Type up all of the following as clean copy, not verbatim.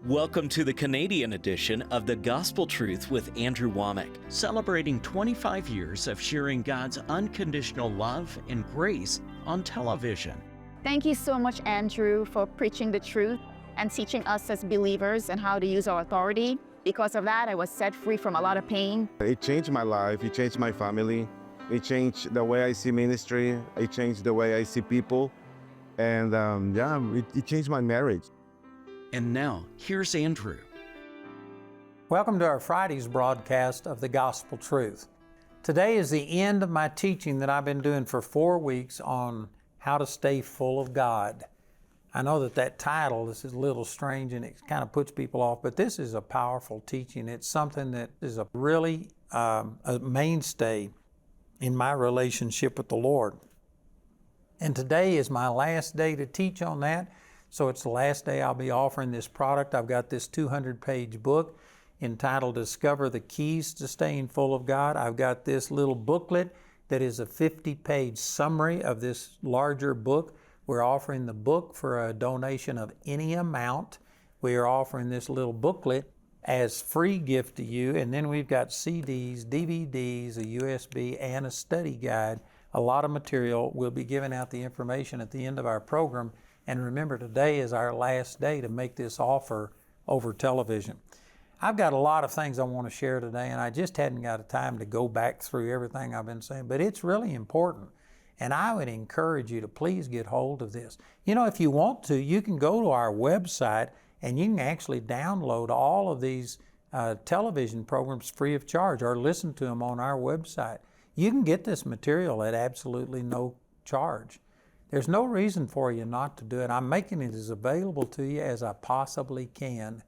Welcome to the Canadian edition of The Gospel Truth with Andrew Womack, celebrating 25 years of sharing God's unconditional love and grace on television. Thank you so much, Andrew, for preaching the truth and teaching us as believers and how to use our authority. Because of that, I was set free from a lot of pain. It changed my life. It changed my family. It changed the way I see ministry. It changed the way I see people. And it changed my marriage. And now, here's Andrew. Welcome to our Friday's broadcast of The Gospel Truth. Today is the end of my teaching that I've been doing for 4 weeks on how to stay full of God. I know that title, this is a little strange and it kind of puts people off, but this is a powerful teaching. It's something that is a really a mainstay in my relationship with the Lord. And today is my last day to teach on that. So it's the last day I'll be offering this product. I've got this 200-page book entitled Discover the Keys to Staying Full of God. I've got this little booklet that is a 50-page summary of this larger book. We're offering the book for a donation of any amount. We are offering this little booklet as free gift to you. And then we've got CDs, DVDs, a USB, and a study guide. A lot of material. We'll be giving out the information at the end of our program. And remember, today is our last day to make this offer over television. I've got a lot of things I want to share today, and I just hadn't got time to go back through everything I've been saying, but it's really important. And I would encourage you to please get hold of this. You know, if you want to, you can go to our website and you can actually download all of these television programs free of charge or listen to them on our website. You can get this material at absolutely no charge. There's no reason for you not to do it. I'm making it as available to you as I possibly can,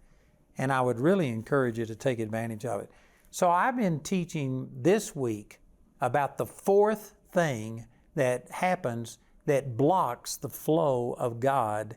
and I would really encourage you to take advantage of it. So I've been teaching this week about the fourth thing that happens that blocks the flow of God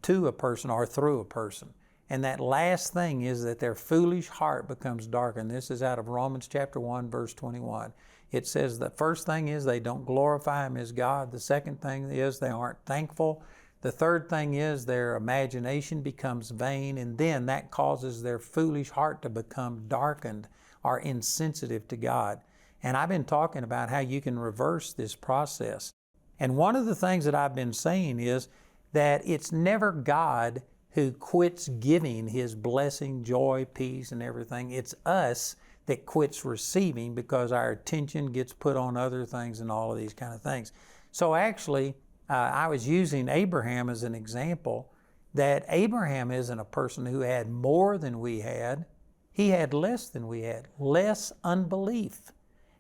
to a person or through a person. And that last thing is that their foolish heart becomes darkened. This is out of Romans chapter 1, verse 21. It says the first thing is they don't glorify Him as God. The second thing is they aren't thankful. The third thing is their imagination becomes vain, and then that causes their foolish heart to become darkened or insensitive to God. And I've been talking about how you can reverse this process. And one of the things that I've been saying is that it's never God who quits giving His blessing, joy, peace, and everything. It's us that quits receiving because our attention gets put on other things and all of these kind of things. So actually, I was using Abraham as an example, that Abraham isn't a person who had more than we had. He had less than we had, less unbelief.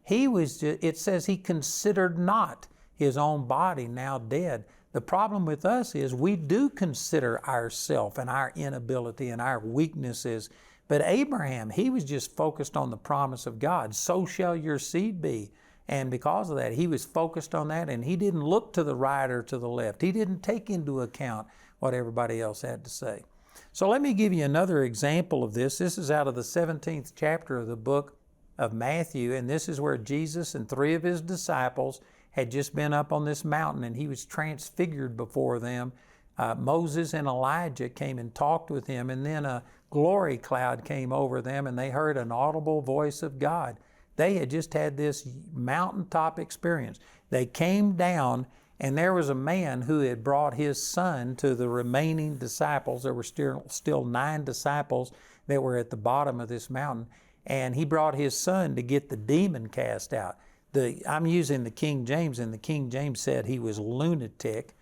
It says he considered not his own body now dead. The problem with us is we do consider ourselves and our inability and our weaknesses. But Abraham, he was just focused on the promise of God. So shall your seed be. And because of that, he was focused on that, and he didn't look to the right or to the left. He didn't take into account what everybody else had to say. So let me give you another example of this. This is out of the 17th chapter of the book of Matthew, and this is where Jesus and 3 of His disciples had just been up on this mountain, and He was transfigured before them. Moses and Elijah came and talked with Him, and then a glory cloud came over them, and they heard an audible voice of God. They had just had this mountaintop experience. They came down, and there was a man who had brought his son to the remaining disciples. There were still 9 disciples that were at the bottom of this mountain, and he brought his son to get the demon cast out. I'm using the King James, and the King James said he was lunatic.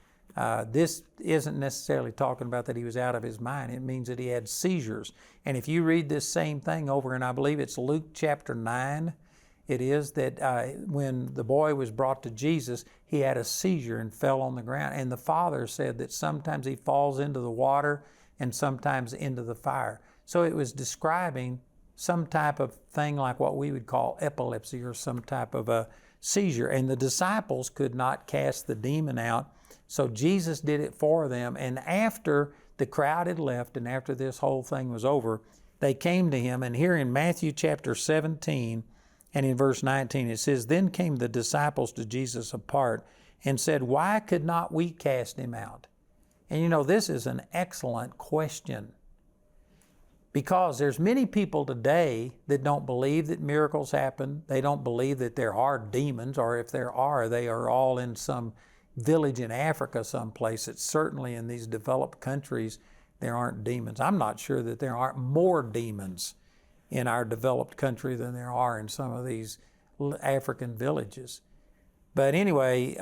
This isn't necessarily talking about that he was out of his mind. It means that he had seizures. And if you read this same thing over, and I believe it's Luke chapter 9, it is that when the boy was brought to Jesus, he had a seizure and fell on the ground. And the father said that sometimes he falls into the water and sometimes into the fire. So it was describing some type of thing like what we would call epilepsy or some type of a seizure. And the disciples could not cast the demon out. So Jesus did it for them. And after the crowd had left and after this whole thing was over, they came to Him. And here in Matthew chapter 17 and in verse 19, it says, Then came the disciples to Jesus apart and said, Why could not we cast him out? And you know, this is an excellent question. Because there's many people today that don't believe that miracles happen. They don't believe that there are demons, or if there are, they are all in some village in Africa someplace. It's certainly in these developed countries there aren't demons. I'm not sure that there aren't more demons in our developed country than there are in some of these African villages. But anyway,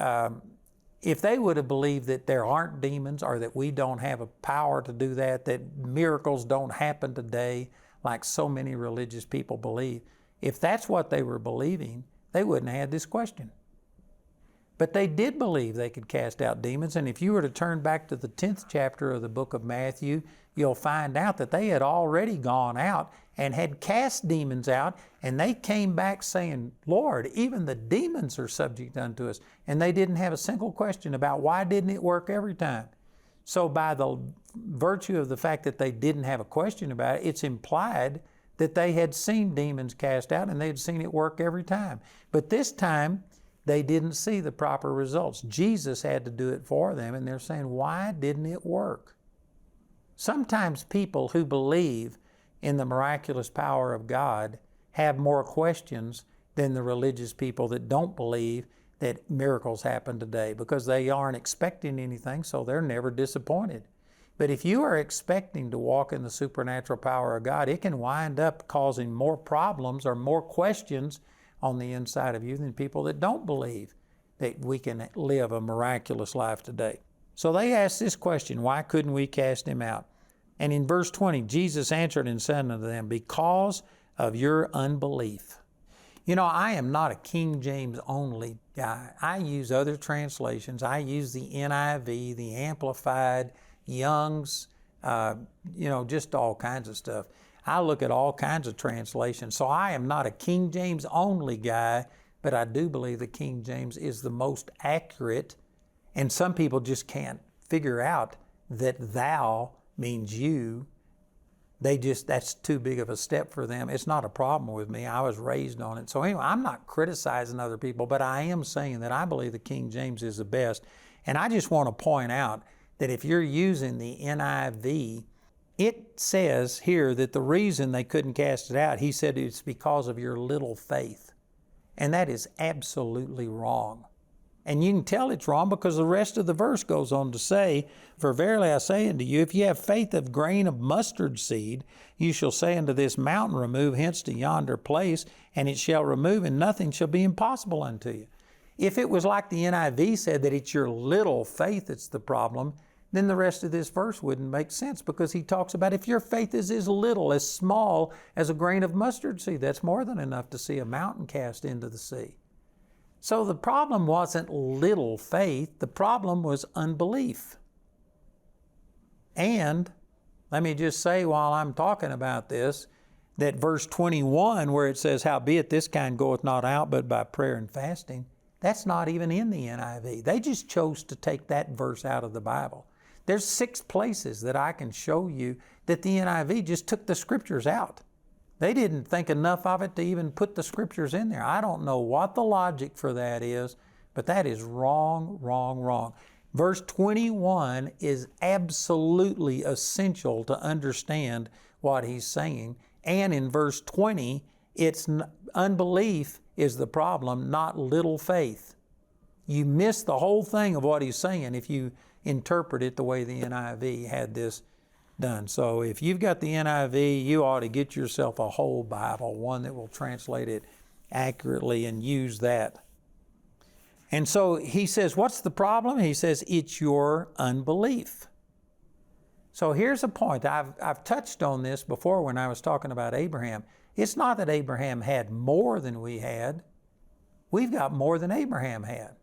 if they would have believed that there aren't demons, or that we don't have a power to do that miracles don't happen today like so many religious people believe, if that's what they were believing, they wouldn't have had this question. But they did believe they could cast out demons, and if you were to turn back to the 10th chapter of the book of Matthew, you'll find out that they had already gone out and had cast demons out, and they came back saying, Lord, even the demons are subject unto us. And they didn't have a single question about why didn't it work every time. So by the virtue of the fact that they didn't have a question about it, it's implied that they had seen demons cast out and they had seen it work every time. But this time, they didn't see the proper results. Jesus had to do it for them, and they're saying, why didn't it work? Sometimes people who believe in the miraculous power of God have more questions than the religious people that don't believe that miracles happen today, because they aren't expecting anything, so they're never disappointed. But if you are expecting to walk in the supernatural power of God, it can wind up causing more problems or more questions on the inside of you than people that don't believe that we can live a miraculous life today. So they asked this question, why couldn't we cast him out? And in verse 20, Jesus answered and said unto them, because of your unbelief. You know, I am not a King James only guy. I use other translations. I use the NIV, the Amplified, Young's, just all kinds of stuff. I look at all kinds of translations. So I am not a King James only guy, but I do believe that King James is the most accurate. And some people just can't figure out that thou means you. That's too big of a step for them. It's not a problem with me. I was raised on it. So anyway, I'm not criticizing other people, but I am saying that I believe the King James is the best. And I just want to point out that if you're using the NIV, it says here that the reason they couldn't cast it out, he said it's because of your little faith. And that is absolutely wrong. And you can tell it's wrong because the rest of the verse goes on to say, for verily I say unto you, if ye have faith of grain of mustard seed, you shall say unto this mountain, remove hence to yonder place, and it shall remove, and nothing shall be impossible unto you. If it was like the NIV said that it's your little faith that's the problem, then the rest of this verse wouldn't make sense, because he talks about if your faith is as little, as small as a grain of mustard seed, that's more than enough to see a mountain cast into the sea. So the problem wasn't little faith, the problem was unbelief. And let me just say while I'm talking about this, that verse 21 where it says, howbeit this kind goeth not out but by prayer and fasting, that's not even in the NIV. They just chose to take that verse out of the Bible. There's 6 places that I can show you that the NIV just took the scriptures out. They didn't think enough of it to even put the scriptures in there. I don't know what the logic for that is, but that is wrong, wrong, wrong. Verse 21 is absolutely essential to understand what he's saying. And in verse 20, it's unbelief is the problem, not little faith. You miss the whole thing of what he's saying if you interpret it the way the NIV had this done. So if you've got the NIV, you ought to get yourself a whole Bible, one that will translate it accurately, and use that. And so he says, what's the problem? He says, it's your unbelief. So here's a point. I've touched on this before when I was talking about Abraham. It's not that Abraham had more than we had. We've got more than Abraham had.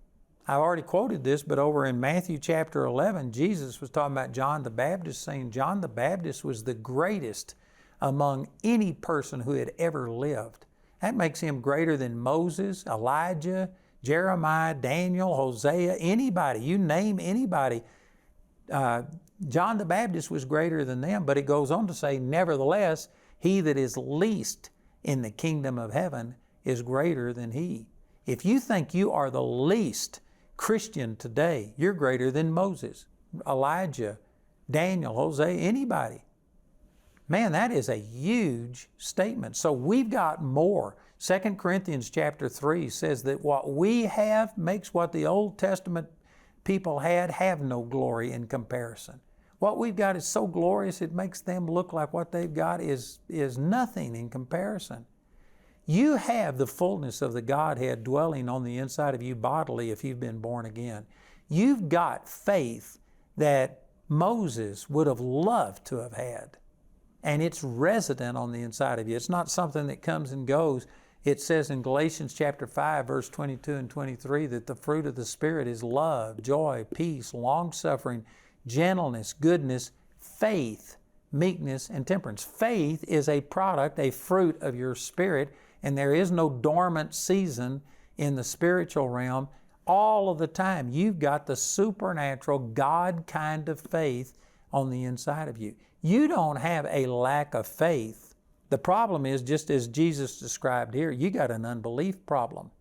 I've already quoted this, but over in Matthew chapter 11, Jesus was talking about John the Baptist, saying John the Baptist was the greatest among any person who had ever lived. That makes him greater than Moses, Elijah, Jeremiah, Daniel, Hosea, anybody. You name anybody. John the Baptist was greater than them, but it goes on to say, nevertheless, he that is least in the kingdom of heaven is greater than he. If you think you are the least Christian today, you're greater than Moses, Elijah, Daniel, Hosea, anybody. Man, that is a huge statement. So we've got more. 2 Corinthians chapter 3 says that what we have makes what the Old Testament people had have no glory in comparison. What we've got is so glorious it makes them look like what they've got is nothing in comparison. You have the fullness of the Godhead dwelling on the inside of you bodily if you've been born again. You've got faith that Moses would have loved to have had. And it's resident on the inside of you. It's not something that comes and goes. It says in Galatians chapter 5, verse 22 and 23 that the fruit of the Spirit is love, joy, peace, long-suffering, gentleness, goodness, faith, meekness, and temperance. Faith is a product, a fruit of your spirit, and there is no dormant season in the spiritual realm. All of the time, you've got the supernatural God kind of faith on the inside of you. You don't have a lack of faith. The problem is, just as Jesus described here, you got an unbelief problem.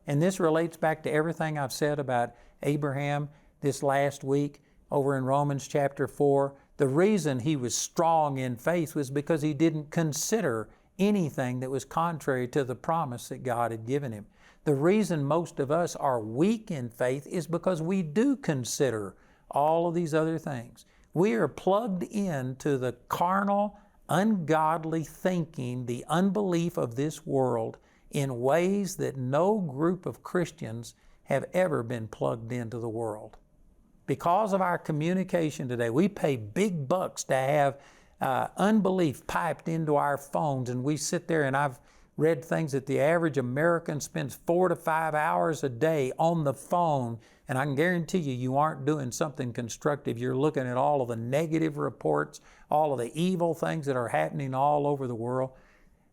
And this relates back to everything I've said about Abraham this last week over in Romans chapter 4. The reason he was strong in faith was because he didn't consider anything that was contrary to the promise that God had given him. The reason most of us are weak in faith is because we do consider all of these other things. We are plugged into the carnal, ungodly thinking, the unbelief of this world in ways that no group of Christians have ever been plugged into the world. Because of our communication today, we pay big bucks to have unbelief piped into our phones, and we sit there, and I've read things that the average American spends 4 to 5 hours a day on the phone, and I can guarantee you, you aren't doing something constructive. You're looking at all of the negative reports, all of the evil things that are happening all over the world.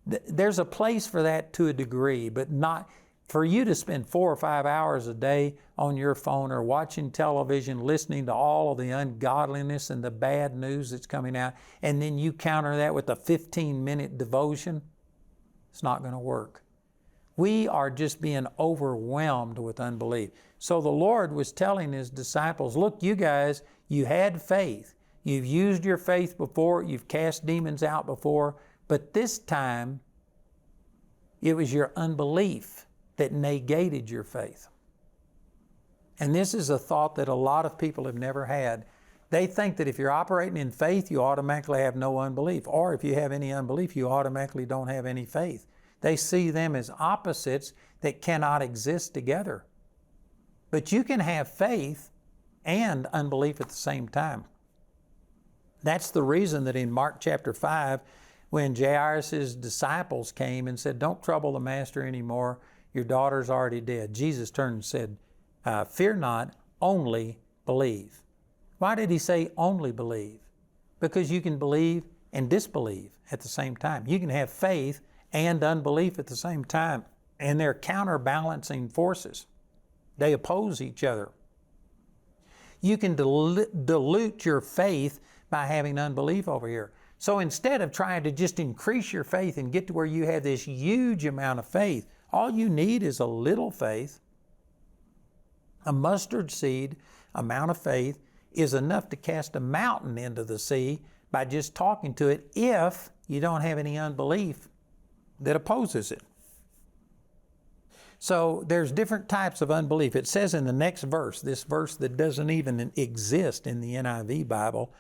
There's a place for that to a degree, but not for you to spend 4 or 5 hours a day on your phone or watching television, listening to all of the ungodliness and the bad news that's coming out, and then you counter that with a 15-minute devotion. It's not going to work. We are just being overwhelmed with unbelief. So the Lord was telling His disciples, look, you guys, you had faith. You've used your faith before. You've cast demons out before. But this time, it was your unbelief that negated your faith. And this is a thought that a lot of people have never had. They think that if you're operating in faith, you automatically have no unbelief. Or if you have any unbelief, you automatically don't have any faith. They see them as opposites that cannot exist together. But you can have faith and unbelief at the same time. That's the reason that in Mark chapter 5, when Charis' disciples came and said, don't trouble the master anymore, your daughter's already dead. Jesus turned and said, fear not, only believe. Why did He say only believe? Because you can believe and disbelieve at the same time. You can have faith and unbelief at the same time, and they're counterbalancing forces. They oppose each other. You can dilute your faith by having unbelief over here. So instead of trying to just increase your faith and get to where you have this huge amount of faith, all you need is a little faith. A mustard seed amount of faith is enough to cast a mountain into the sea by just talking to it if you don't have any unbelief that opposes it. So there's different types of unbelief. It says in the next verse, this verse that doesn't even exist in the NIV Bible,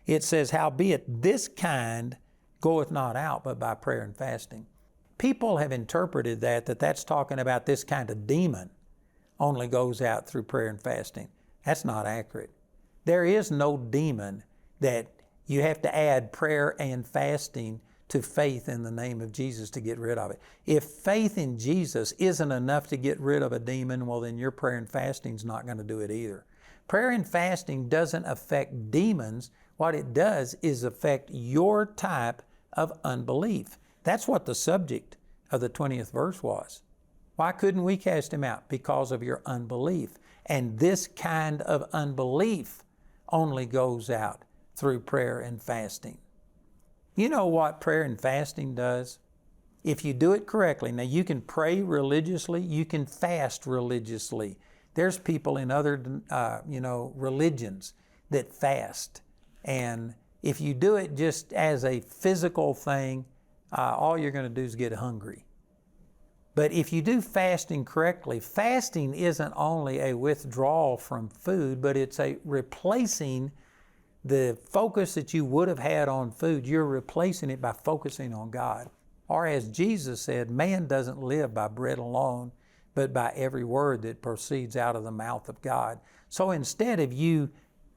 it says, howbeit this kind goeth not out but by prayer and fasting. People have interpreted that's talking about this kind of demon only goes out through prayer and fasting. That's not accurate. There is no demon that you have to add prayer and fasting to faith in the name of Jesus to get rid of it. If faith in Jesus isn't enough to get rid of a demon, well, then your prayer and fasting is not going to do it either. Prayer and fasting doesn't affect demons. What it does is affect your type of unbelief. That's what the subject of the 20th verse was. Why couldn't we cast him out? Because of your unbelief. And this kind of unbelief only goes out through prayer and fasting. You know what prayer and fasting does? If you do it correctly, now you can pray religiously, you can fast religiously. There's people in other religions that fast. And If you do it just as a physical thing, all you're going to do is get hungry. But if you do fasting correctly, fasting isn't only a withdrawal from food, but it's a replacing the focus that you would have had on food. You're replacing it by focusing on God. Or as Jesus said, man doesn't live by bread alone, but by every word that proceeds out of the mouth of God. So instead of you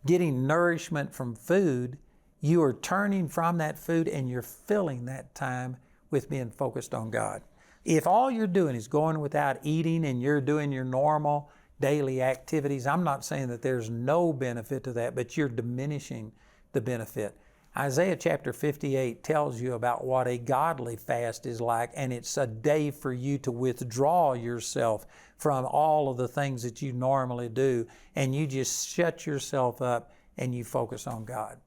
getting nourishment from food, you are turning from that food and you're filling that time with being focused on God. If all you're doing is going without eating and you're doing your normal daily activities, I'm not saying that there's no benefit to that, but you're diminishing the benefit. Isaiah chapter 58 tells you about what a godly fast is like, and it's a day for you to withdraw yourself from all of the things that you normally do, and you just shut yourself up and you focus on God.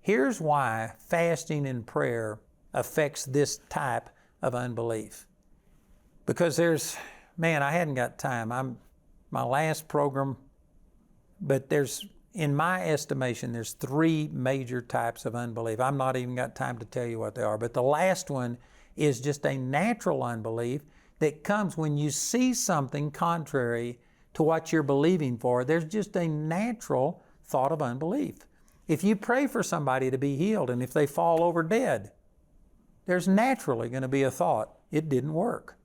Here's why fasting and prayer affects this type of unbelief. Because I hadn't got time. My last program, but in my estimation, there's 3 major types of unbelief. I'm not even got time to tell you what they are, but the last one is just a natural unbelief that comes when you see something contrary to what you're believing for. There's just a natural thought of unbelief. If you pray for somebody to be healed and if they fall over dead, there's naturally going to be a thought, it didn't work.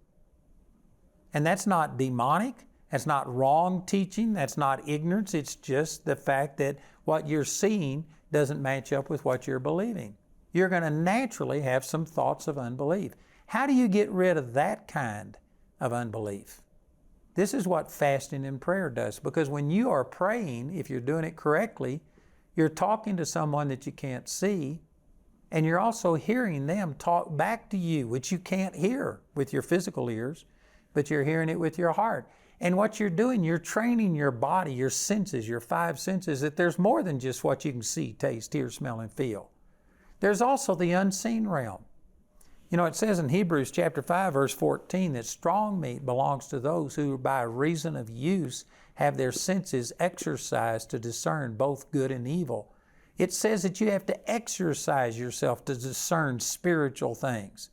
And that's not demonic. That's not wrong teaching. That's not ignorance. It's just the fact that what you're seeing doesn't match up with what you're believing. You're going to naturally have some thoughts of unbelief. How do you get rid of that kind of unbelief? This is what fasting and prayer does. Because when you are praying, if you're doing it correctly, you're talking to someone that you can't see, and you're also hearing them talk back to you, which you can't hear with your physical ears, but you're hearing it with your heart. And what you're doing, you're training your body, your senses, your 5 senses, that there's more than just what you can see, taste, hear, smell, and feel. There's also the unseen realm. You know, it says in Hebrews chapter 5, verse 14, that strong meat belongs to those who by reason of use have their senses exercised to discern both good and evil. It says that you have to exercise yourself to discern spiritual things.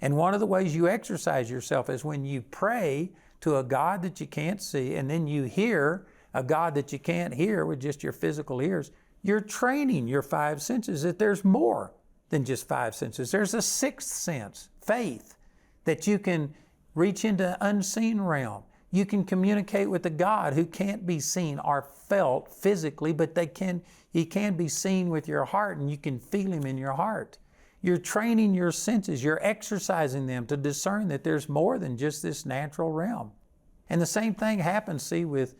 And one of the ways you exercise yourself is when you pray to a God that you can't see, and then you hear a God that you can't hear with just your physical ears. You're training your 5 senses that there's more than just 5 senses. There's a 6th sense, faith, that you can reach into unseen realm. You can communicate with a God who can't be seen or felt physically, but He can be seen with your heart, and you can feel Him in your heart. You're training your senses. You're exercising them to discern that there's more than just this natural realm. And the same thing happens, see, with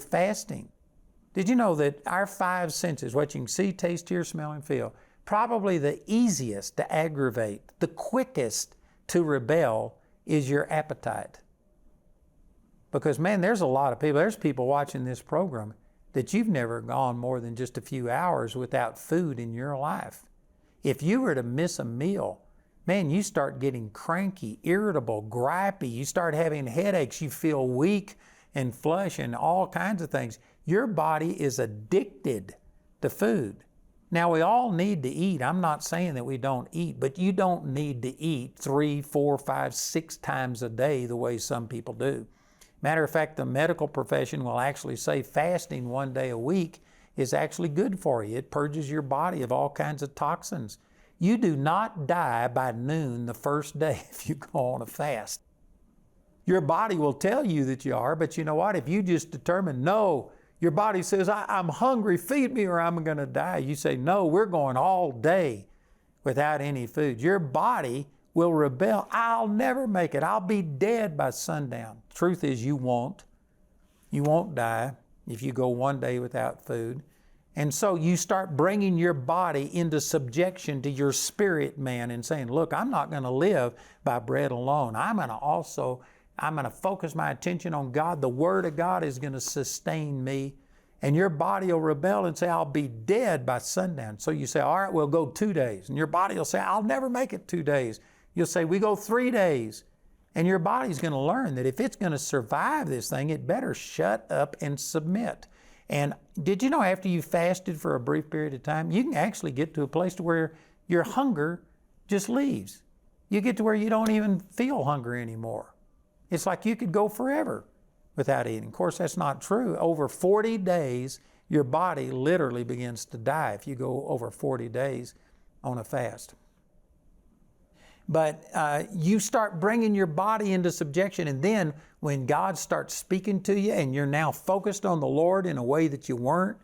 fasting. Did you know that our 5 senses, what you can see, taste, hear, smell, and feel, probably the easiest to aggravate, the quickest to rebel is your appetite? Because, man, there's a lot of people, there's people watching this program that you've never gone more than just a few hours without food in your life. If you were to miss a meal, man, you start getting cranky, irritable, gripey. You start having headaches. You feel weak and flush and all kinds of things. Your body is addicted to food. Now, we all need to eat. I'm not saying that we don't eat, but you don't need to eat 3, 4, 5, 6 times a day the way some people do. Matter of fact, the medical profession will actually say fasting 1 day a week is actually good for you. It purges your body of all kinds of toxins. You do not die by noon the first day if you go on a fast. Your body will tell you that you are, but you know what? If you just determine, no, your body says, I'm hungry, feed me or I'm going to die. You say, no, we're going all day without any food. Your body will rebel. I'll never make it. I'll be dead by sundown. Truth is, you won't. You won't die if you go 1 day without food. And so you start bringing your body into subjection to your spirit man and saying, look, I'm not going to live by bread alone. I'm going to focus my attention on God. The Word of God is going to sustain me. And your body will rebel and say, I'll be dead by sundown. So you say, all right, we'll go 2 days. And your body will say, I'll never make it 2 days. You'll say, we go 3 days. And your body's going to learn that if it's going to survive this thing, it better shut up and submit. And did you know after you fasted for a brief period of time, you can actually get to a place to where your hunger just leaves. You get to where you don't even feel hunger anymore. It's like you could go forever without eating. Of course, that's not true. Over 40 days, your body literally begins to die if you go over 40 days on a fast. But you start bringing your body into subjection, and then when God starts speaking to you and you're now focused on the Lord in a way that you weren't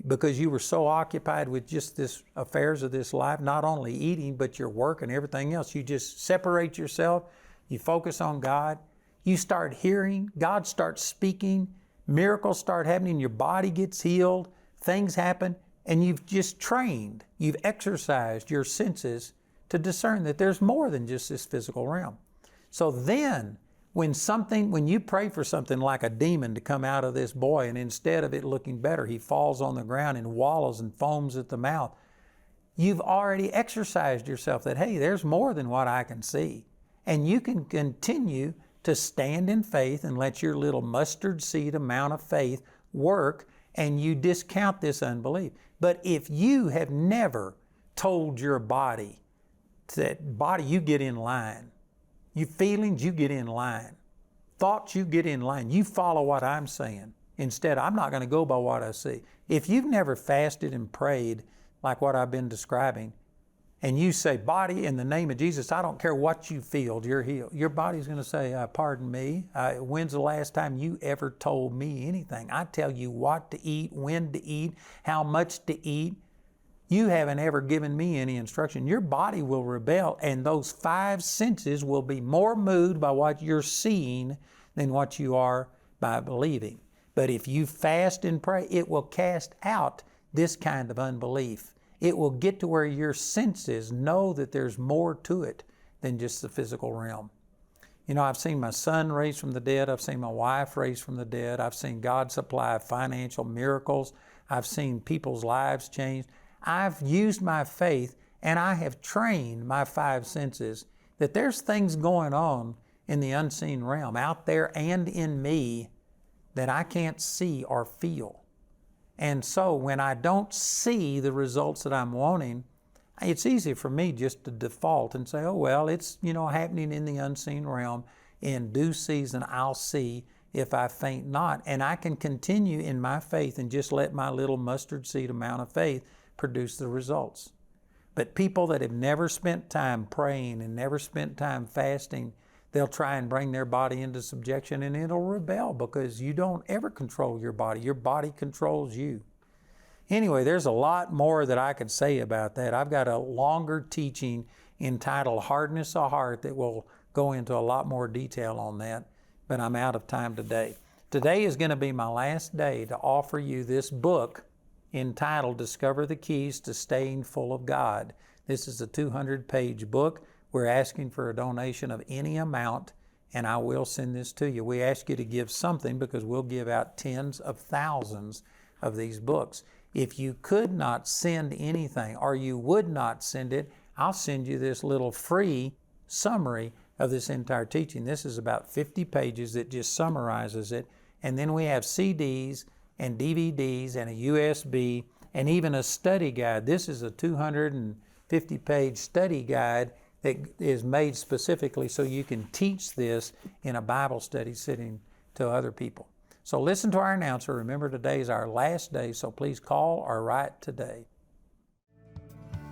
because you were so occupied with just this affairs of this life, not only eating, but your work and everything else, you just separate yourself, you focus on God, you start hearing, God starts speaking, miracles start happening, your body gets healed, things happen, and you've just trained, you've exercised your senses to discern that there's more than just this physical realm. So then, when you pray for something like a demon to come out of this boy, and instead of it looking better, he falls on the ground and wallows and foams at the mouth, you've already exercised yourself that, hey, there's more than what I can see. And you can continue to stand in faith and let your little mustard seed amount of faith work, and you discount this unbelief. But if you have never told your body, that body, you get in line. Your feelings, you get in line. Thoughts, you get in line. You follow what I'm saying. Instead, I'm not going to go by what I see. If you've never fasted and prayed like what I've been describing, and you say, body, in the name of Jesus, I don't care what you feel, you're healed. Your body's going to say, pardon me, when's the last time you ever told me anything? I tell you what to eat, when to eat, how much to eat. You haven't ever given me any instruction. Your body will rebel, and those 5 senses will be more moved by what you're seeing than what you are by believing. But if you fast and pray, it will cast out this kind of unbelief. It will get to where your senses know that there's more to it than just the physical realm. You know, I've seen my son raised from the dead. I've seen my wife raised from the dead. I've seen God supply financial miracles. I've seen people's lives changed. I've used my faith and I have trained my 5 senses that there's things going on in the unseen realm out there and in me that I can't see or feel. And so when I don't see the results that I'm wanting, it's easy for me just to default and say, oh, well, it's, happening in the unseen realm. In due season, I'll see if I faint not. And I can continue in my faith and just let my little mustard seed amount of faith produce the results. But people that have never spent time praying and never spent time fasting, they'll try and bring their body into subjection and it'll rebel because you don't ever control your body. Your body controls you. Anyway, there's a lot more that I could say about that. I've got a longer teaching entitled Hardness of Heart that will go into a lot more detail on that, but I'm out of time today. Today is going to be my last day to offer you this book entitled Discover the Keys to Staying Full of God. This is a 200-page book. We're asking for a donation of any amount, and I will send this to you. We ask you to give something because we'll give out tens of thousands of these books. If you could not send anything or you would not send it, I'll send you this little free summary of this entire teaching. This is about 50 pages that just summarizes it. And then we have CDs and DVDs and a USB and even a study guide. This is a 250-page study guide that is made specifically so you can teach this in a Bible study sitting to other people. So listen to our announcer. Remember, today is our last day, so please call or write today.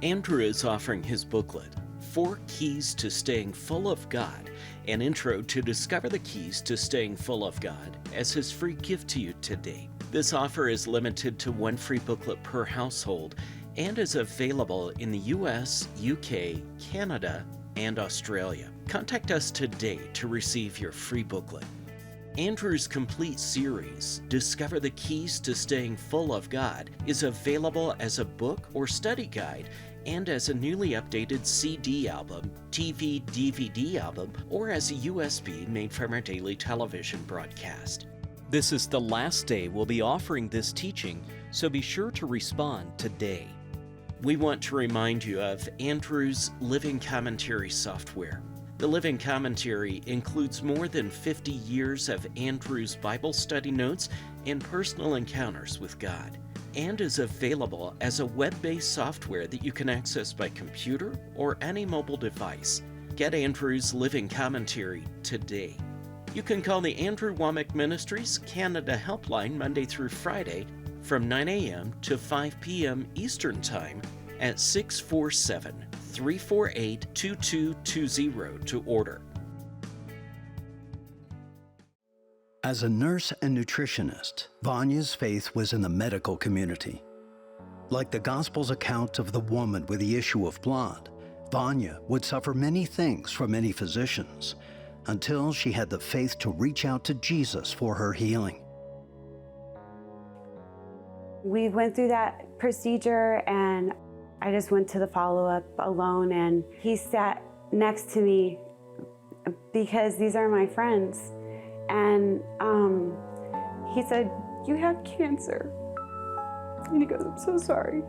Andrew is offering his booklet, 4 Keys to Staying Full of God, an intro to discover the keys to staying full of God, as his free gift to you today. This offer is limited to 1 free booklet per household and is available in the US, UK, Canada, and Australia. Contact us today to receive your free booklet. Andrew's complete series, Discover the Keys to Staying Full of God, is available as a book or study guide and as a newly updated CD album, TV DVD album, or as a USB made from our daily television broadcast. This is the last day we'll be offering this teaching, so be sure to respond today. We want to remind you of Andrew's Living Commentary software. The Living Commentary includes more than 50 years of Andrew's Bible study notes and personal encounters with God, and is available as a web-based software that you can access by computer or any mobile device. Get Andrew's Living Commentary today. You can call the Andrew Womack Ministries Canada Helpline Monday through Friday from 9 a.m. to 5 p.m. Eastern Time at 647-348-2220 to order. As a nurse and nutritionist, Vanya's faith was in the medical community. Like the Gospel's account of the woman with the issue of blood, Vanya would suffer many things from many physicians until she had the faith to reach out to Jesus for her healing. We went through that procedure and I just went to the follow-up alone, and he sat next to me because these are my friends. And he said, "You have cancer." And he goes, "I'm so sorry."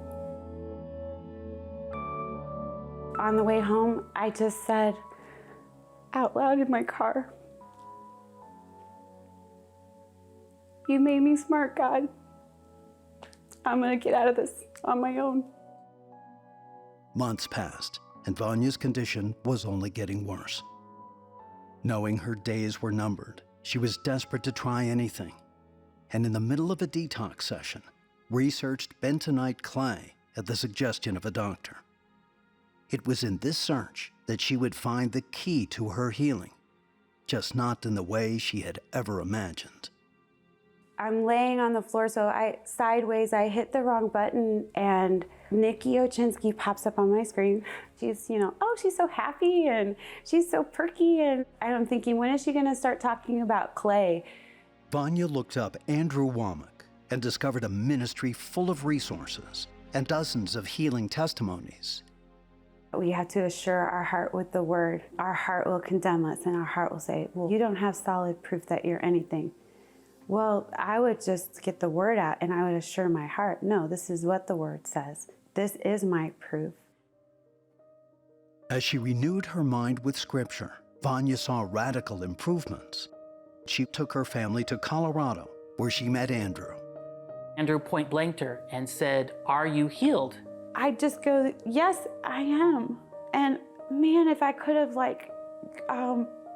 On the way home, I just said out loud in my car, "You made me smart, God. I'm gonna get out of this on my own." Months passed, and Vanya's condition was only getting worse. Knowing her days were numbered, she was desperate to try anything, and in the middle of a detox session, researched bentonite clay at the suggestion of a doctor. It was in this search that she would find the key to her healing, just not in the way she had ever imagined. I'm laying on the floor, so I hit the wrong button, and Nikki Ochinsky pops up on my screen. She's, oh, she's so happy and she's so perky, and I'm thinking, when is she gonna start talking about clay? Vanya looked up Andrew Womack and discovered a ministry full of resources and dozens of healing testimonies. We have to assure our heart with the word. Our heart will condemn us, and our heart will say, well, you don't have solid proof that you're anything. Well, I would just get the word out and I would assure my heart, no, this is what the word says. This is my proof. As she renewed her mind with Scripture, Vanya saw radical improvements. She took her family to Colorado, where she met Andrew. Andrew point blanked her and said, "Are you healed?" I just go, yes, I am. And man, if I could have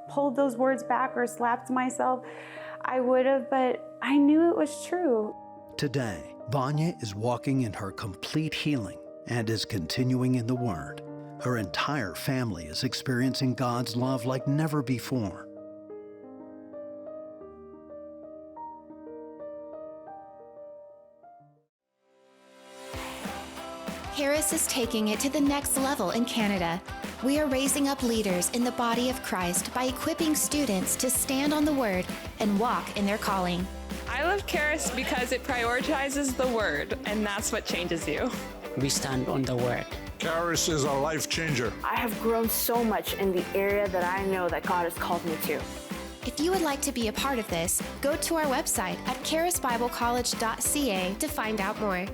pulled those words back or slapped myself, I would have, but I knew it was true. Today, Vanya is walking in her complete healing and is continuing in the Word. Her entire family is experiencing God's love like never before. Charis is taking it to the next level in Canada. We are raising up leaders in the body of Christ by equipping students to stand on the Word and walk in their calling. I love Charis because it prioritizes the Word, and that's what changes you. We stand on the Word. Charis is a life changer. I have grown so much in the area that I know that God has called me to. If you would like to be a part of this, go to our website at charisbiblecollege.ca to find out more.